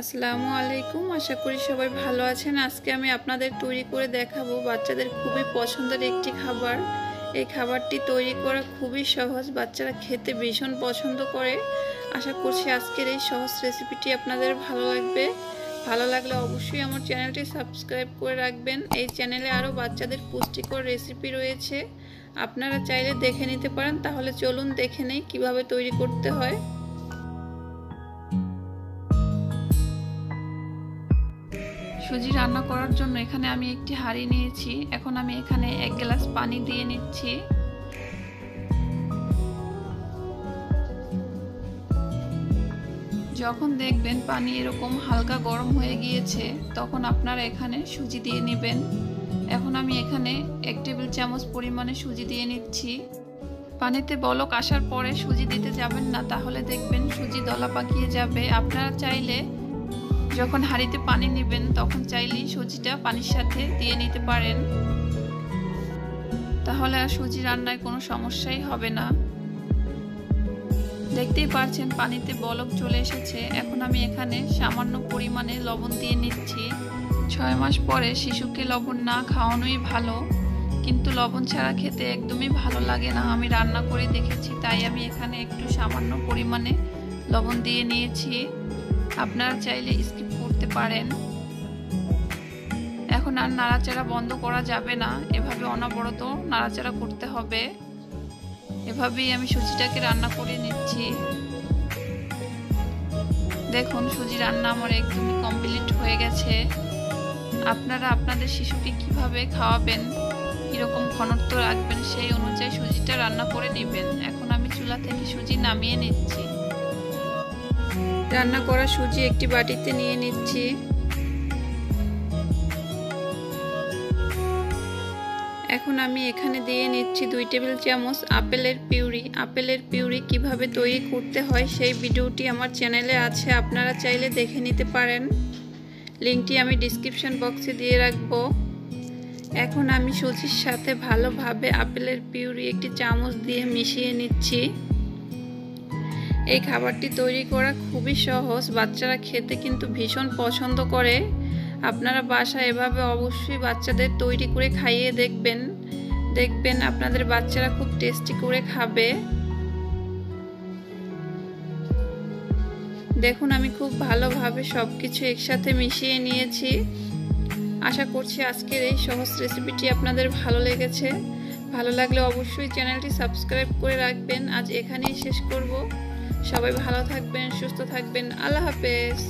আসসালামু আলাইকুম। আশা করি সবাই ভালো আছেন। আজকে আমি আপনাদের তৈরি করে দেখাবো বাচ্চাদের খুবই পছন্দের একটি খাবার। এই খাবারটি তৈরি করা খুবই সহজ, বাচ্চারা খেতে ভীষণ পছন্দ করে। আশা করছি আজকের এই সহজ রেসিপিটি আপনাদের ভালো লাগবে। ভালো লাগলে অবশ্যই আমার চ্যানেলটি সাবস্ক্রাইব করে রাখবেন। এই চ্যানেলে আরও বাচ্চাদের পুষ্টিকর রেসিপি রয়েছে, আপনারা চাইলে দেখে নিতে পারেন। তাহলে চলুন দেখে নেই কিভাবে তৈরি করতে হয়। সুজি রান্না করার জন্য এখানে আমি একটি হাঁড়ি নিয়েছি। এখন আমি এখানে 1 গ্লাস পানি দিয়ে নিচ্ছি। যখন দেখবেন পানি এরকম হালকা গরম হয়ে গিয়েছে, তখন আপনারা এখানে সুজি দিয়ে নেবেন। এখন আমি এখানে 1 টেবিল চামচ পরিমাণে সুজি দিয়ে নিচ্ছি। পানিতে বলক আসার পরে সুজি দিতে যাবেন না, তাহলে দেখবেন সুজি দলা পাকিয়ে যাবে। আপনারা চাইলে যখন হাঁড়িতে পানি নেবেন তখন চাইলেই সুজিটা পানির সাথে দিয়ে নিতে পারেন, তাহলে আর সুজি রান্নায় কোনো সমস্যাই হবে না। দেখতেই পাচ্ছেন পানিতে বলক চলে এসেছে। এখন আমি এখানে সামান্য পরিমাণে লবণ দিয়ে নিচ্ছি। 6 মাস পরে শিশুকে লবণ না খাওয়ানোই ভালো, কিন্তু লবণ ছাড়া খেতে একদমই ভালো লাগে না। আমি রান্না করে দেখেছি, তাই আমি এখানে একটু সামান্য পরিমাণে লবণ দিয়ে নিয়েছি। আপনারা চাইলে স্কিপ করতে পারেন। এখন আর নাড়াচাড়া বন্ধ করা যাবে না, এভাবে অনবরত নাড়াচাড়া করতে হবে। এভাবেই আমি সুজিটাকে রান্না করে নিচ্ছি। দেখুন সুজি রান্না আমার একদমই কমপ্লিট হয়ে গেছে। আপনারা আপনাদের শিশুকে কিভাবে খাওয়াবেন, কিরকম ঘনত্ব রাখবেন, সেই অনুযায়ী সুজিটা রান্না করে নেবেন। এখন আমি চুলা থেকে সুজি নামিয়ে নিচ্ছি। রান্না করা সুজি একটি বাটিতে নিয়ে নিচ্ছি। এখন আমি এখানে দিয়ে নিচ্ছি 2 টেবিল চামচ আপেলের পিউরি। আপেলের পিউরি কিভাবে তৈরি করতে হয় সেই ভিডিওটি আমার চ্যানেলে আছে, আপনারা চাইলে দেখে নিতে পারেন। লিংকটি আমি ডেসক্রিপশন বক্সে দিয়ে রাখবো। এখন আমি সুজির সাথে ভালোভাবে আপেলের পিউরি 1 চামচ দিয়ে মিশিয়ে নিচ্ছি। এই খাবারটি তৈরি করা খুবই সহজ, বাচ্চারা খেতে কিন্তু ভীষণ পছন্দ করে। আপনারা বাসায় এভাবে অবশ্যই বাচ্চাদের তৈরি করে খাইয়ে দেখবেন আপনাদের বাচ্চারা খুব টেস্টি করে খাবে। দেখুন আমি খুব ভালোভাবে সবকিছু একসাথে মিশিয়ে নিয়েছি। আশা করছি আজকের এই সহজ রেসিপিটি আপনাদের ভালো লেগেছে। ভালো লাগলে অবশ্যই চ্যানেলটি সাবস্ক্রাইব করে রাখবেন। আজ এখানেই শেষ করব। সবাই ভালো থাকবেন, সুস্থ থাকবেন। আল্লাহ হাফেজ।